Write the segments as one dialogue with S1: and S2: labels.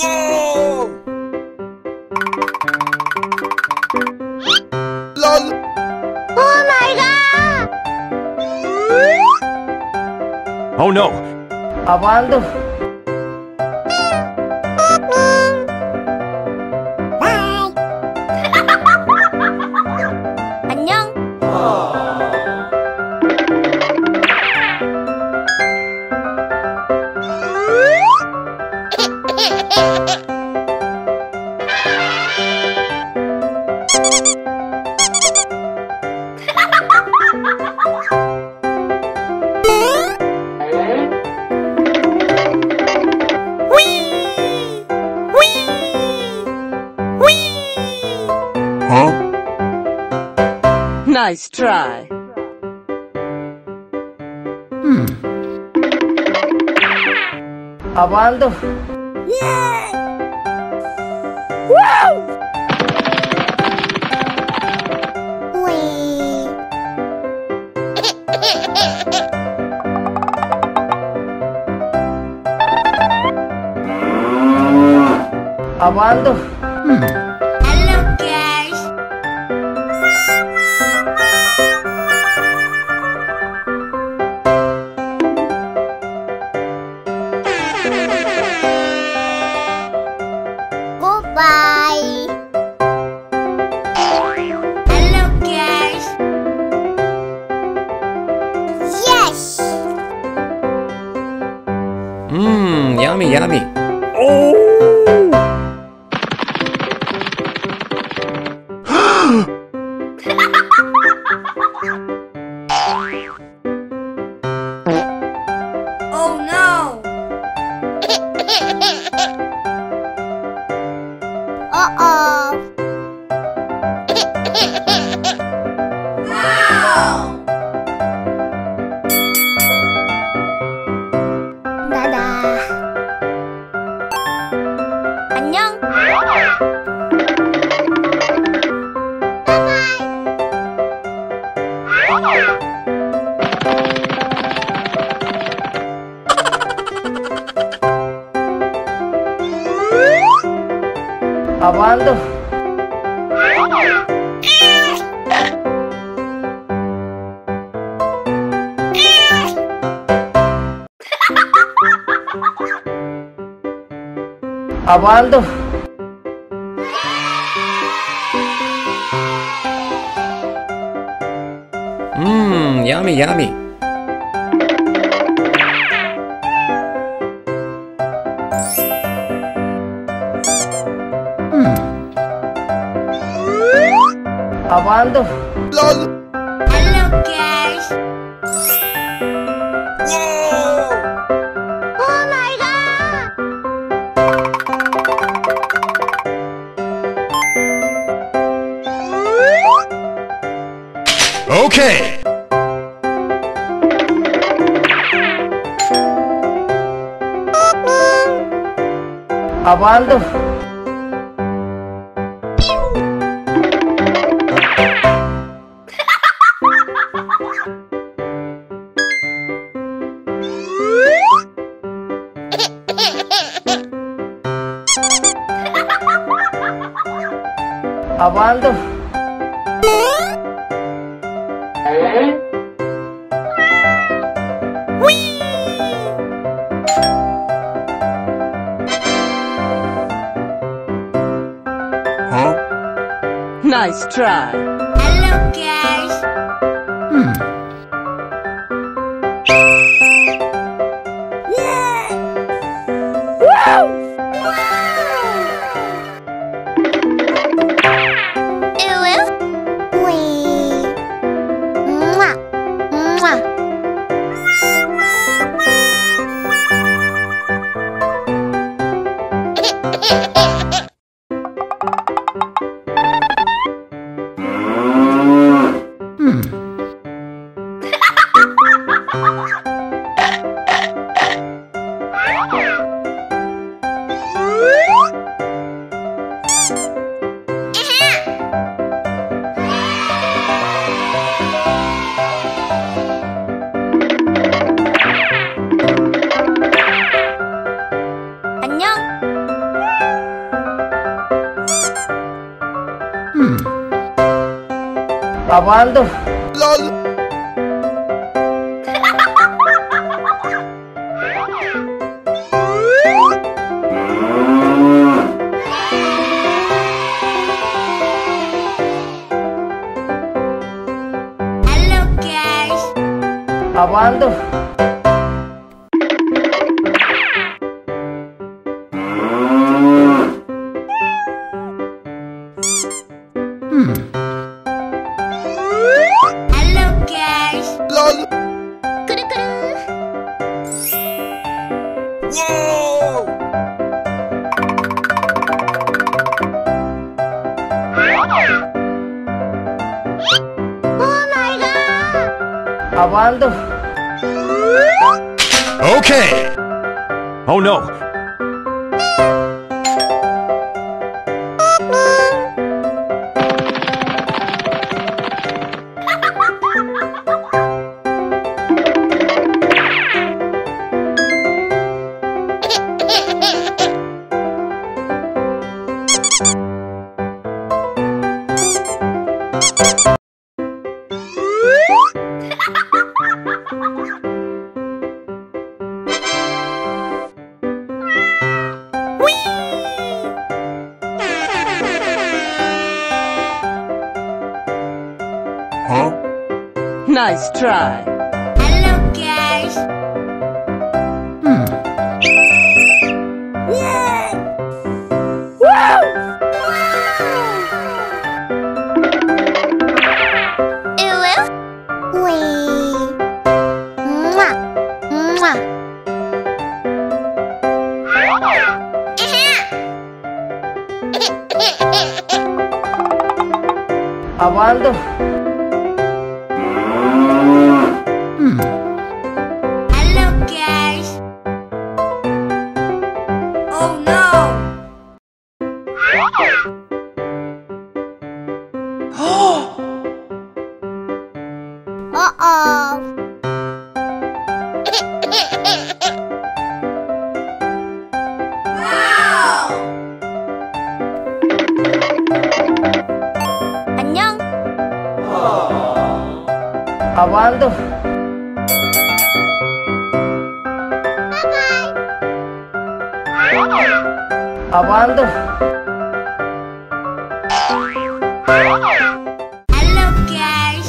S1: Whoa! LOL!
S2: Oh my god!
S3: Oh no!
S4: Apaan tuh?
S2: 안녕.
S1: Huh?
S5: Nice try.
S4: Apaan tuh?
S2: Wih.
S4: Apaan tuh?
S2: Hello guys. Goodbye. Hello guys. Yes.
S3: Yummy, yummy.
S2: Oh no. Uh-oh. Wow. Dadah. 안녕.
S4: Apaan tuh? Apaan tuh?
S3: Yummy, yummy.
S4: Apaan tuh?
S1: LOL!
S2: Hello guys.
S1: Whoa!
S2: Oh my god.
S1: Okay!
S4: Apaan tuh? Apaan tuh?
S1: Huh?
S5: Nice try.
S2: Hello guys.
S4: Apaan tuh?
S1: LOL.
S2: Hello guys.
S4: Apaan tuh?
S2: Hello guys.
S1: LOL.
S2: Kuru kuru.
S1: Whoa.
S2: Oh my god.
S4: Apaan tuh?
S3: Okay. Oh no.
S1: Huh?
S5: Nice try.
S2: Hello guys. Ew. Wee. Mwah. Mwah.
S4: Apaan tuh?
S2: Hello guys. Oh no. Uh-oh. Wow. 안녕.
S4: Apaan tuh? Apaan tuh?
S2: Hello guys.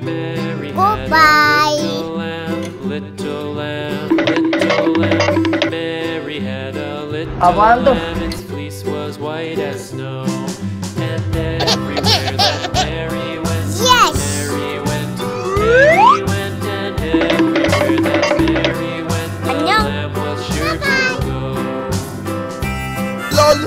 S6: Mary
S2: Goodbye.
S6: little lamb, little lamb. Mary had a little
S4: Apaan tuh?
S6: lamb. Its fleece was white as snow. And everywhere that Mary went,
S2: Yes.
S6: Mary went, Mary went, and everywhere that Mary went, the
S2: 안녕.
S6: lamb was sure to go.
S1: LOL.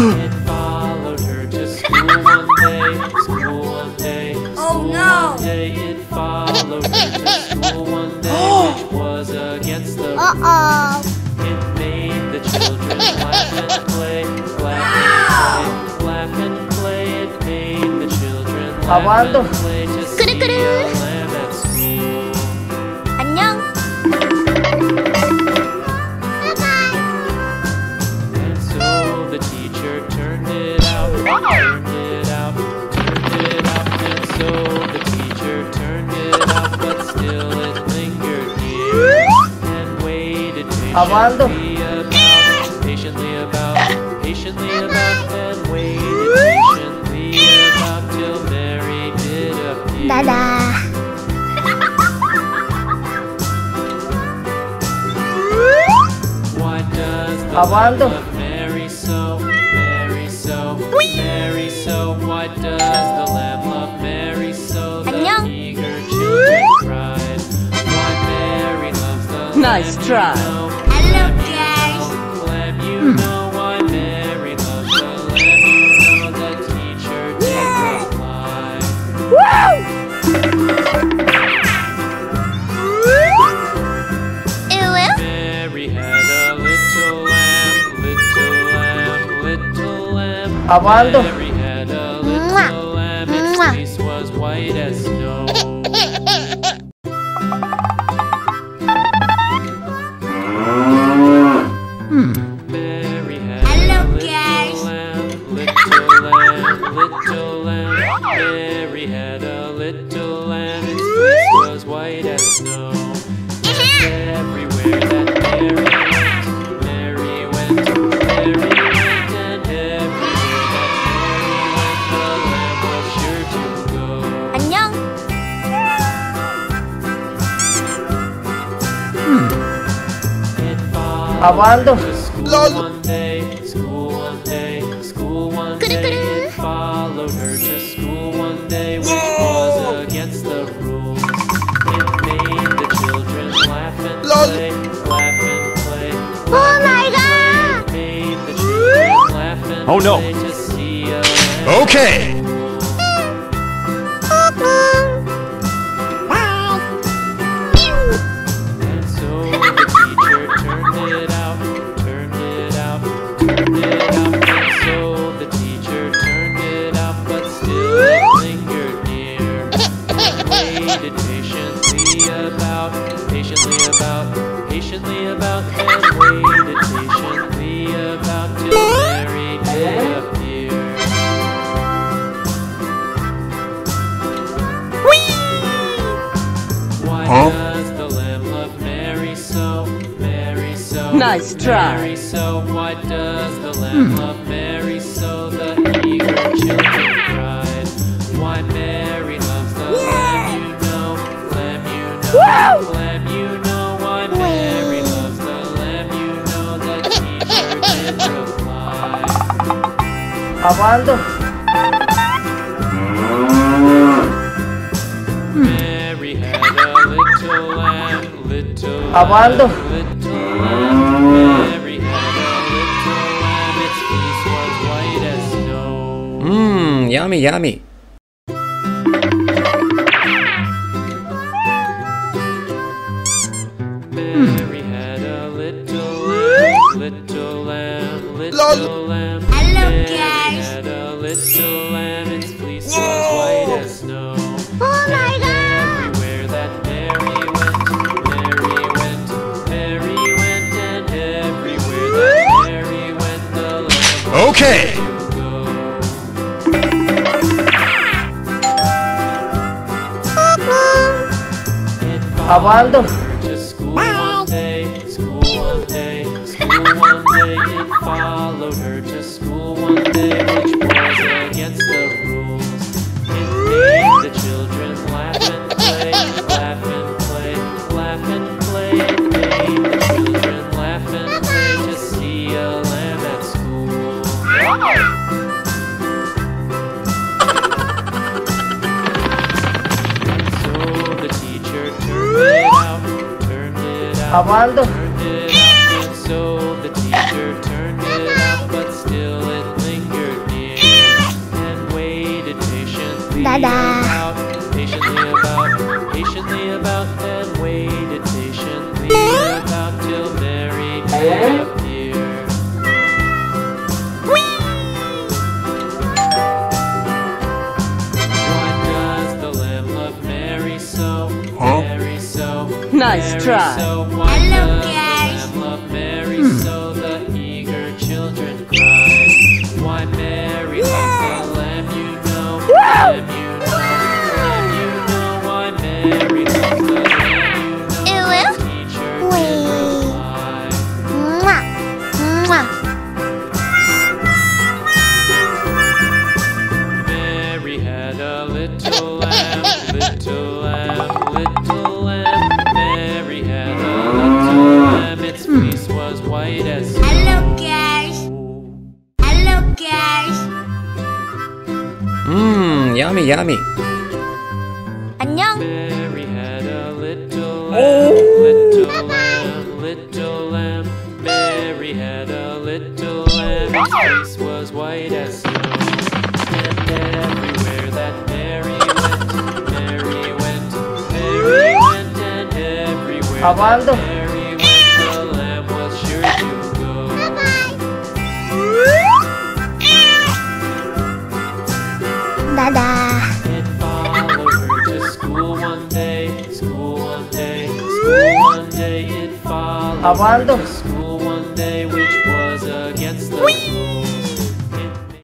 S6: It followed her to school one day, school one day,
S2: Oh,
S6: school
S2: no.
S6: one day. It followed her to school one day, which was against the rules.
S2: Uh-oh.
S6: It made the children laugh and play, laugh and play, laugh and play. It made the children
S4: Apaan
S6: laugh
S4: tuh?
S6: and play to see
S2: Kuru-kuru.
S6: a lamb at school.
S2: 안녕. Bye-bye.
S6: And so the teacher turned it out, turned it out, turned it out. And so the teacher turned it out, but still it lingered near and waited
S4: Apaan tuh?
S6: patiently about, patiently about, and waited patiently about till Mary did appear.
S2: Dadah.
S6: Why does the
S4: Apaan
S6: lamb
S4: tuh?
S6: love Mary so, Mary so, Mary so? Why does the lamb love Mary so? The
S2: 안녕.
S6: eager children cried. Why Mary loves the
S5: Nice
S6: lamb,
S5: try.
S6: you know.
S2: Hello guys.
S6: Lamb, you know why Mary loves the lamb, you know. The teacher did reply.
S2: Ew.
S6: Mary had a little lamb, little lamb, little lamb.
S4: Apaan tuh?
S6: Mary had a
S2: Mwah.
S6: little lamb, its
S2: Mwah.
S6: fleece was white as snow. Mary had a little lamb, its fleece was white as snow. And everywhere that Mary went, and everywhere that Mary went, the lamb was sure to go.
S2: 안녕.
S6: It followed
S4: Abando.
S6: to school one day, school one day, school one day. It followed her to school one day, which was against the rules. It made the children laugh and play, laugh and play.
S2: Oh my god.
S6: It made the children laugh and
S3: Oh, no.
S6: play to see a
S3: Okay.
S6: And so the teacher turned it out, turned it out, turned it out. And so the teacher turned it out, but still it lingered near. And waited patiently about, patiently about, patiently about, and waited patiently about till Mary did appear. Why does the lamb love Mary so? Mary so.
S5: Nice try.
S6: Mary so. Why does the lamb love Mary so? The eager children cried. Why Mary loves the lamb, you know. Lamb, you know. Lamb, you know. Why Mary loves the lamb, you know. The teacher did reply.
S4: Abando.
S6: Mary had a little lamb, little
S4: Abando.
S6: lamb, little lamb. Mary had a little lamb, its fleece was white as snow.
S1: Mmm, yummy, yummy.
S6: Mary had a little lamb, little lamb, little lamb.
S2: Hello,
S6: Mary
S2: guys.
S6: had a little lamb, its fleece was white as snow.
S2: Oh my god.
S6: Everywhere that Mary went, Mary went, Mary went, and everywhere that Mary went, the lamb
S3: Okay.
S6: to go. It
S4: Abando.
S6: followed her to school one day, school one day, school one day. It followed her to school one day, which was against the rules. It made the children laugh and play, laugh and play, laugh and play. It made the children laugh and play to see a lamb at school. So the teacher turned it out, turned it out,
S4: Abando.
S6: turned it out. And so the teacher turned it out, but still it lingered near. And waited patiently
S2: Dada.
S6: about, patiently about, patiently about, and waited patiently about till Mary did appear. Why does the lamb love Mary so? Mary so.
S5: Nice
S6: Mary
S5: try.
S6: so. Why
S2: Hello,
S6: does
S2: guys.
S6: the lamb love Mary so? The eager children cried. Why Mary loves the lamb, you know. Lamb, you know. Lamb, you know. Why Mary loves the lamb, you know.
S2: Ew.
S6: The teacher did reply.
S2: Mwah. Mwah.
S6: Mary had a little lamb, little lamb, little lamb. Mary had a little lamb, its fleece was white as snow.
S2: Hello, guys. Hello, guys.
S1: Mmm, yummy, yummy.
S2: 안녕.
S6: Mary had a little lamb, little lamb, little lamb. Mary had a little lamb, its fleece was white as snow. And everywhere that Mary went, Mary went, Mary went, and everywhere
S4: Abando.
S6: that Mary went, the lamb was sure to go.
S2: Dada.
S6: It followed her to school one day, school one day, school one day. It followed her
S4: Abando.
S6: to school one day,